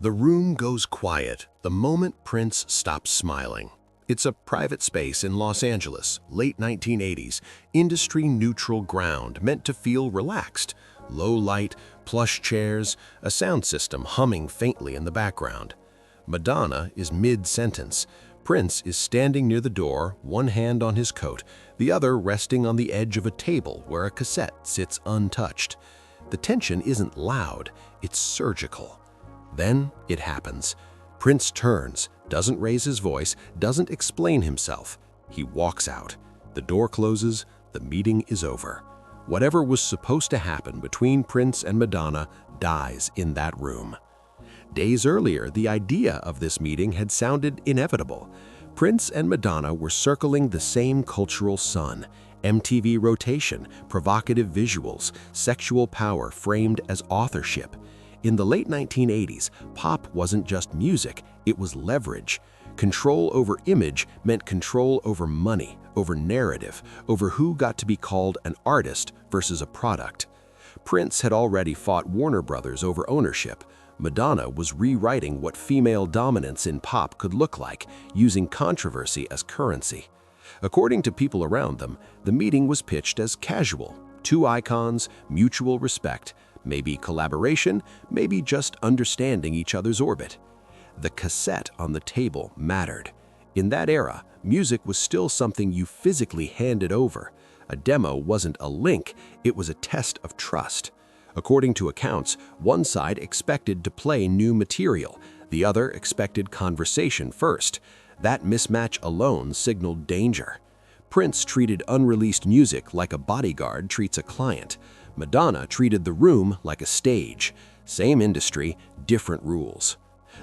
The room goes quiet the moment Prince stops smiling. It's a private space in Los Angeles, late 1980s, industry-neutral ground meant to feel relaxed. Low light, plush chairs, a sound system humming faintly in the background. Madonna is mid-sentence. Prince is standing near the door, one hand on his coat, the other resting on the edge of a table where a cassette sits untouched. The tension isn't loud, it's surgical. Then it happens. Prince turns, doesn't raise his voice, doesn't explain himself. He walks out. The door closes, the meeting is over. Whatever was supposed to happen between Prince and Madonna dies in that room. Days earlier, the idea of this meeting had sounded inevitable. Prince and Madonna were circling the same cultural sun. MTV rotation, provocative visuals, sexual power framed as authorship. In the late 1980s, pop wasn't just music, it was leverage. Control over image meant control over money, over narrative, over who got to be called an artist versus a product. Prince had already fought Warner Brothers over ownership. Madonna was rewriting what female dominance in pop could look like, using controversy as currency. According to people around them, the meeting was pitched as casual. Two icons, mutual respect, maybe collaboration, maybe just understanding each other's orbit. The cassette on the table mattered. In that era, music was still something you physically handed over. A demo wasn't a link, it was a test of trust. According to accounts, one side expected to play new material, the other expected conversation first. That mismatch alone signaled danger. Prince treated unreleased music like a bodyguard treats a client. Madonna treated the room like a stage. Same industry, different rules.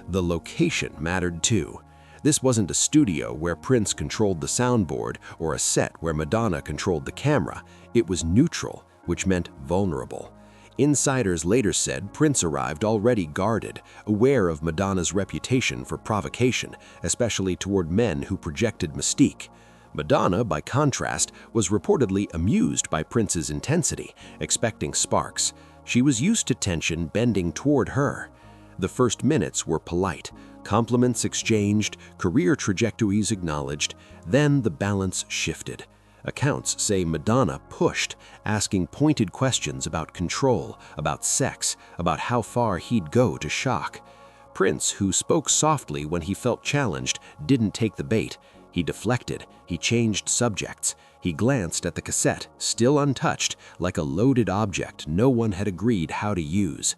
The location mattered too. This wasn't a studio where Prince controlled the soundboard or a set where Madonna controlled the camera. It was neutral, which meant vulnerable. Insiders later said Prince arrived already guarded, aware of Madonna's reputation for provocation, especially toward men who projected mystique. Madonna, by contrast, was reportedly amused by Prince's intensity, expecting sparks. She was used to tension bending toward her. The first minutes were polite, compliments exchanged, career trajectories acknowledged. Then the balance shifted. Accounts say Madonna pushed, asking pointed questions about control, about sex, about how far he'd go to shock. Prince, who spoke softly when he felt challenged, didn't take the bait. He deflected, he changed subjects. He glanced at the cassette, still untouched, like a loaded object no one had agreed how to use.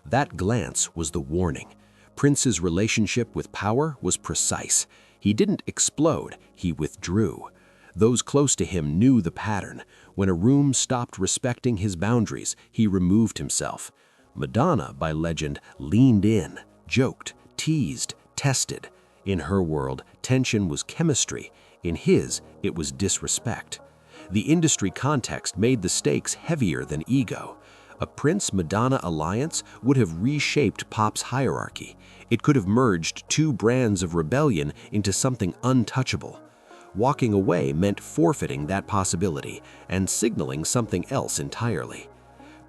That glance was the warning. Prince's relationship with power was precise. He didn't explode, he withdrew. Those close to him knew the pattern. When a room stopped respecting his boundaries, he removed himself. Madonna, by legend, leaned in, joked, teased, tested. In her world, tension was chemistry. In his, it was disrespect. The industry context made the stakes heavier than ego. A Prince-Madonna alliance would have reshaped pop's hierarchy. It could have merged two brands of rebellion into something untouchable. Walking away meant forfeiting that possibility and signaling something else entirely.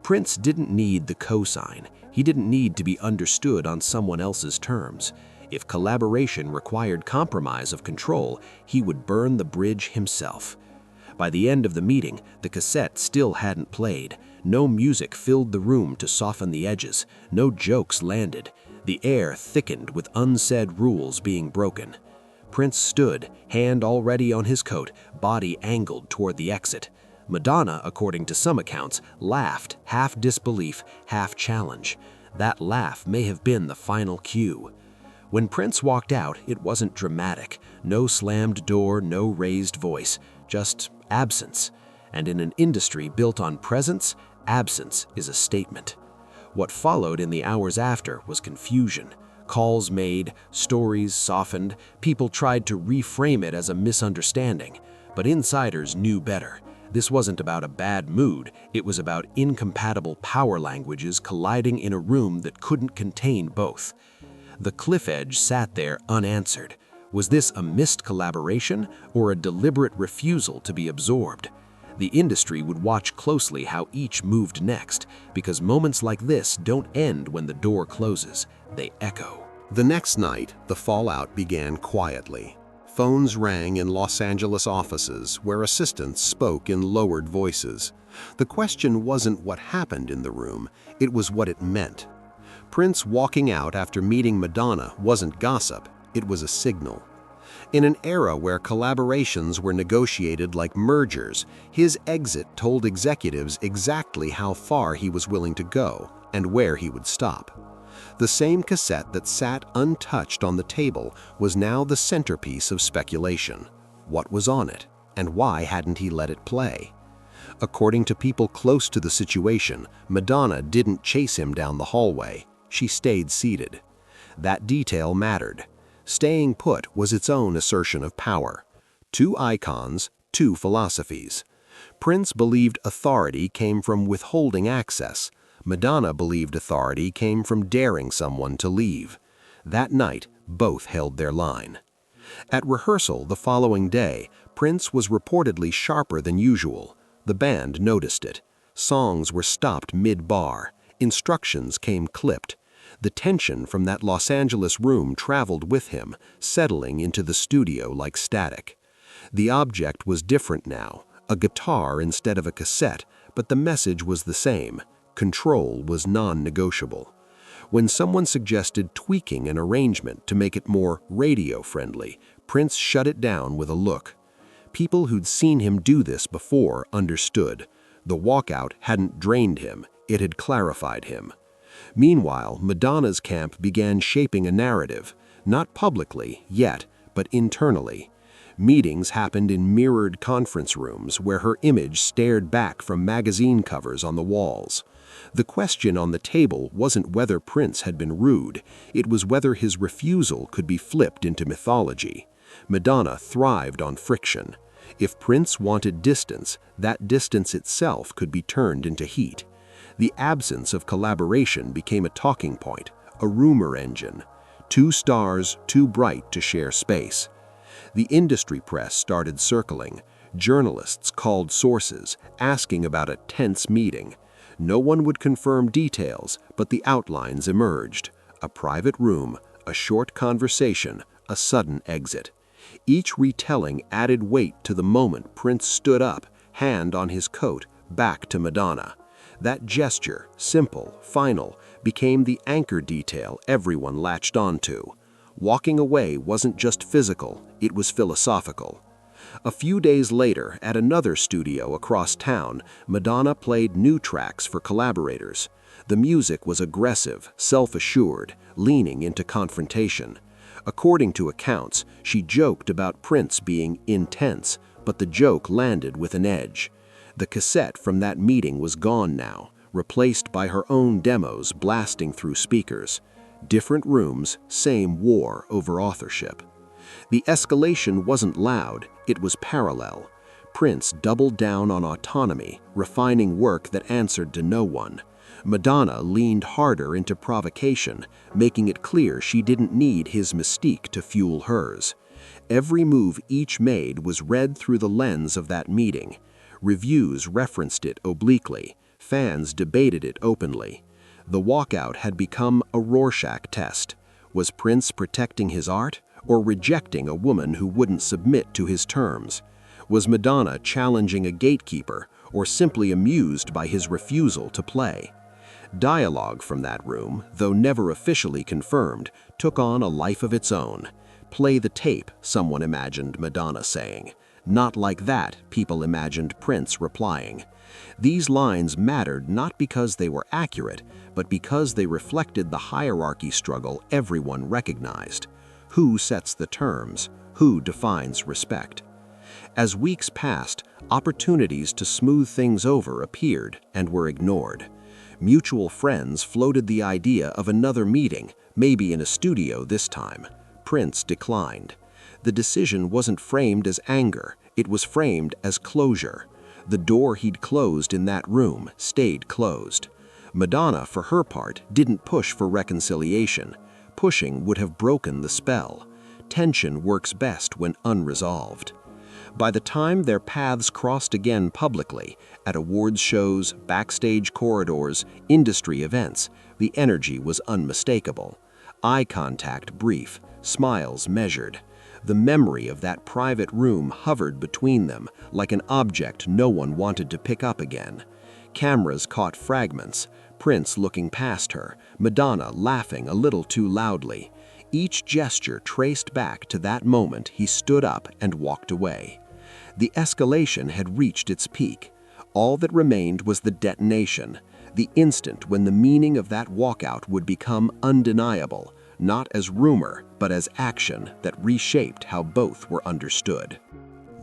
Prince didn't need the cosign. He didn't need to be understood on someone else's terms. If collaboration required compromise of control, he would burn the bridge himself. By the end of the meeting, the cassette still hadn't played. No music filled the room to soften the edges. No jokes landed. The air thickened with unsaid rules being broken. Prince stood, hand already on his coat, body angled toward the exit. Madonna, according to some accounts, laughed, half disbelief, half challenge. That laugh may have been the final cue. When Prince walked out, it wasn't dramatic. No slammed door, no raised voice, just absence. And in an industry built on presence, absence is a statement. What followed in the hours after was confusion. Calls made, stories softened, people tried to reframe it as a misunderstanding. But insiders knew better. This wasn't about a bad mood, it was about incompatible power languages colliding in a room that couldn't contain both. The cliff edge sat there unanswered. Was this a missed collaboration or a deliberate refusal to be absorbed? The industry would watch closely how each moved next, because moments like this don't end when the door closes, they echo. The next night, the fallout began quietly. Phones rang in Los Angeles offices where assistants spoke in lowered voices. The question wasn't what happened in the room, it was what it meant. Prince walking out after meeting Madonna wasn't gossip, it was a signal. In an era where collaborations were negotiated like mergers, his exit told executives exactly how far he was willing to go and where he would stop. The same cassette that sat untouched on the table was now the centerpiece of speculation. What was on it, and why hadn't he let it play? According to people close to the situation, Madonna didn't chase him down the hallway. She stayed seated. That detail mattered. Staying put was its own assertion of power. Two icons, two philosophies. Prince believed authority came from withholding access. Madonna believed authority came from daring someone to leave. That night, both held their line. At rehearsal the following day, Prince was reportedly sharper than usual. The band noticed it. Songs were stopped mid-bar. Instructions came clipped. The tension from that Los Angeles room traveled with him, settling into the studio like static. The object was different now, a guitar instead of a cassette, but the message was the same. Control was non-negotiable. When someone suggested tweaking an arrangement to make it more radio-friendly, Prince shut it down with a look. People who'd seen him do this before understood. The walkout hadn't drained him, it had clarified him. Meanwhile, Madonna's camp began shaping a narrative, not publicly yet, but internally. Meetings happened in mirrored conference rooms where her image stared back from magazine covers on the walls. The question on the table wasn't whether Prince had been rude, it was whether his refusal could be flipped into mythology. Madonna thrived on friction. If Prince wanted distance, that distance itself could be turned into heat. The absence of collaboration became a talking point, a rumor engine. Two stars, too bright to share space. The industry press started circling. Journalists called sources, asking about a tense meeting. No one would confirm details, but the outlines emerged. A private room, a short conversation, a sudden exit. Each retelling added weight to the moment Prince stood up, hand on his coat, back to Madonna. That gesture, simple, final, became the anchor detail everyone latched onto. Walking away wasn't just physical, it was philosophical. A few days later, at another studio across town, Madonna played new tracks for collaborators. The music was aggressive, self-assured, leaning into confrontation. According to accounts, she joked about Prince being intense, but the joke landed with an edge. The cassette from that meeting was gone now, replaced by her own demos blasting through speakers. Different rooms, same war over authorship. The escalation wasn't loud, it was parallel. Prince doubled down on autonomy, refining work that answered to no one. Madonna leaned harder into provocation, making it clear she didn't need his mystique to fuel hers. Every move each made was read through the lens of that meeting. Reviews referenced it obliquely. Fans debated it openly. The walkout had become a Rorschach test. Was Prince protecting his art or rejecting a woman who wouldn't submit to his terms? Was Madonna challenging a gatekeeper or simply amused by his refusal to play? Dialogue from that room, though never officially confirmed, took on a life of its own. "Play the tape," someone imagined Madonna saying. "Not like that," people imagined Prince replying. These lines mattered not because they were accurate, but because they reflected the hierarchy struggle everyone recognized. Who sets the terms? Who defines respect? As weeks passed, opportunities to smooth things over appeared and were ignored. Mutual friends floated the idea of another meeting, maybe in a studio this time. Prince declined. The decision wasn't framed as anger, it was framed as closure. The door he'd closed in that room stayed closed. Madonna, for her part, didn't push for reconciliation. Pushing would have broken the spell. Tension works best when unresolved. By the time their paths crossed again publicly, at awards shows, backstage corridors, industry events, the energy was unmistakable. Eye contact brief, smiles measured. The memory of that private room hovered between them like an object no one wanted to pick up again. Cameras caught fragments, Prince looking past her, Madonna laughing a little too loudly. Each gesture traced back to that moment he stood up and walked away. The escalation had reached its peak. All that remained was the detonation, the instant when the meaning of that walkout would become undeniable, not as rumor, but as action that reshaped how both were understood.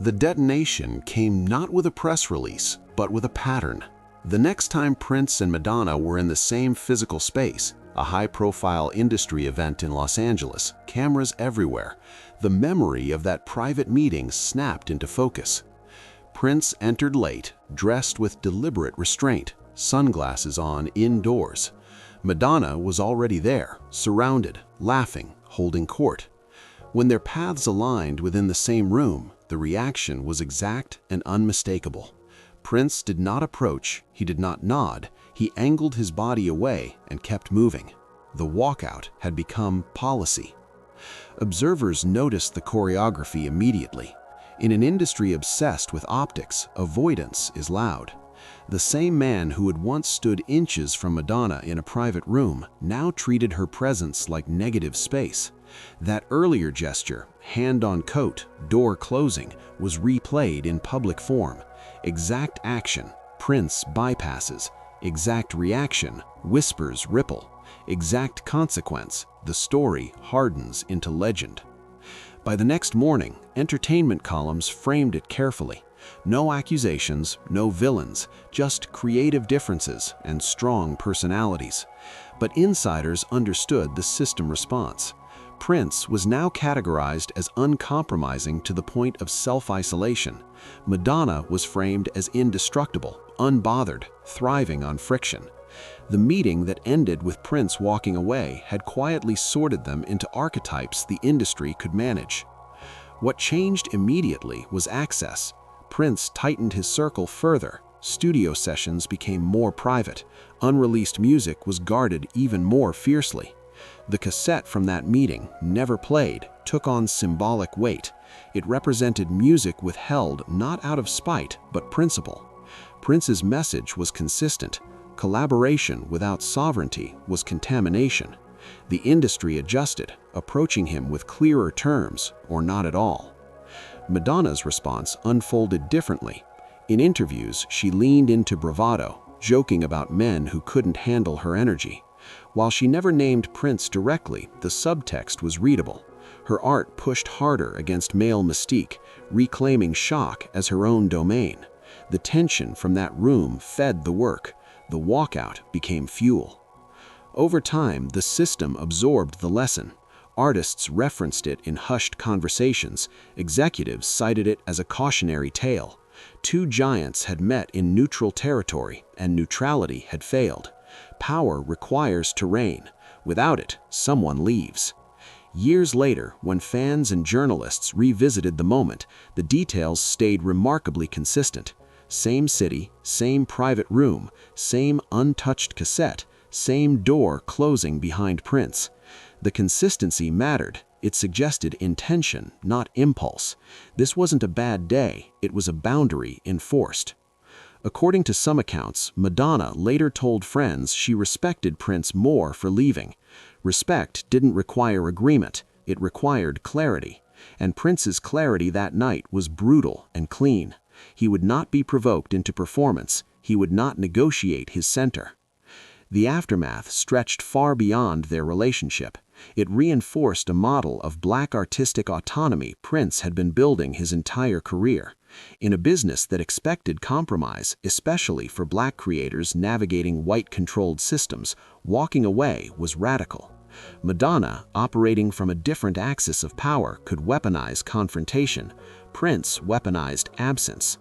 The detonation came not with a press release, but with a pattern. The next time Prince and Madonna were in the same physical space, a high-profile industry event in Los Angeles, cameras everywhere, the memory of that private meeting snapped into focus. Prince entered late, dressed with deliberate restraint, sunglasses on indoors. Madonna was already there, surrounded, laughing, holding court. When their paths aligned within the same room, the reaction was exact and unmistakable. Prince did not approach, he did not nod, he angled his body away and kept moving. The walkout had become policy. Observers noticed the choreography immediately. In an industry obsessed with optics, avoidance is loud. The same man who had once stood inches from Madonna in a private room now treated her presence like negative space. That earlier gesture, hand on coat, door closing, was replayed in public form. Exact action, Prince bypasses. Exact reaction, whispers ripple. Exact consequence, the story hardens into legend. By the next morning, entertainment columns framed it carefully. No accusations, no villains, just creative differences and strong personalities. But insiders understood the system response. Prince was now categorized as uncompromising to the point of self-isolation. Madonna was framed as indestructible, unbothered, thriving on friction. The meeting that ended with Prince walking away had quietly sorted them into archetypes the industry could manage. What changed immediately was access. Prince tightened his circle further. Studio sessions became more private. Unreleased music was guarded even more fiercely. The cassette from that meeting, never played, took on symbolic weight. It represented music withheld not out of spite, but principle. Prince's message was consistent. Collaboration without sovereignty was contamination. The industry adjusted, approaching him with clearer terms, or not at all. Madonna's response unfolded differently. In interviews, she leaned into bravado, joking about men who couldn't handle her energy. While she never named Prince directly, the subtext was readable. Her art pushed harder against male mystique, reclaiming shock as her own domain. The tension from that room fed the work. The walkout became fuel. Over time, the system absorbed the lesson. Artists referenced it in hushed conversations. Executives cited it as a cautionary tale. Two giants had met in neutral territory, and neutrality had failed. Power requires terrain. Without it, someone leaves. Years later, when fans and journalists revisited the moment, the details stayed remarkably consistent. Same city, same private room, same untouched cassette, same door closing behind Prince. The consistency mattered. It suggested intention, not impulse. This wasn't a bad day, it was a boundary enforced. According to some accounts, Madonna later told friends she respected Prince more for leaving. Respect didn't require agreement, it required clarity. And Prince's clarity that night was brutal and clean. He would not be provoked into performance, he would not negotiate his center. The aftermath stretched far beyond their relationship. It reinforced a model of Black artistic autonomy Prince had been building his entire career. In a business that expected compromise, especially for Black creators navigating white-controlled systems, walking away was radical. Madonna, operating from a different axis of power, could weaponize confrontation. Prince weaponized absence.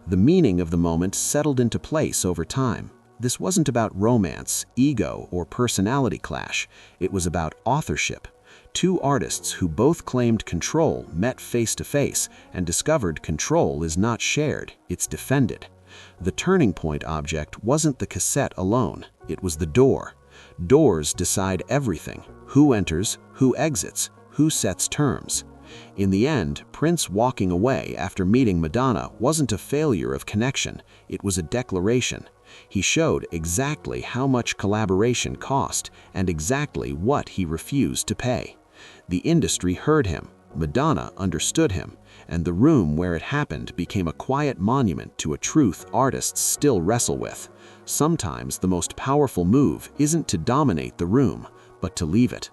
The meaning of the moment settled into place over time. This wasn't about romance, ego, or personality clash. It was about authorship. Two artists who both claimed control met face to face and discovered control is not shared, it's defended. The turning point object wasn't the cassette alone, it was the door. Doors decide everything: who enters, who exits, who sets terms. In the end, Prince walking away after meeting Madonna wasn't a failure of connection, it was a declaration. He showed exactly how much collaboration cost and exactly what he refused to pay. The industry heard him, Madonna understood him, and the room where it happened became a quiet monument to a truth artists still wrestle with. Sometimes the most powerful move isn't to dominate the room, but to leave it.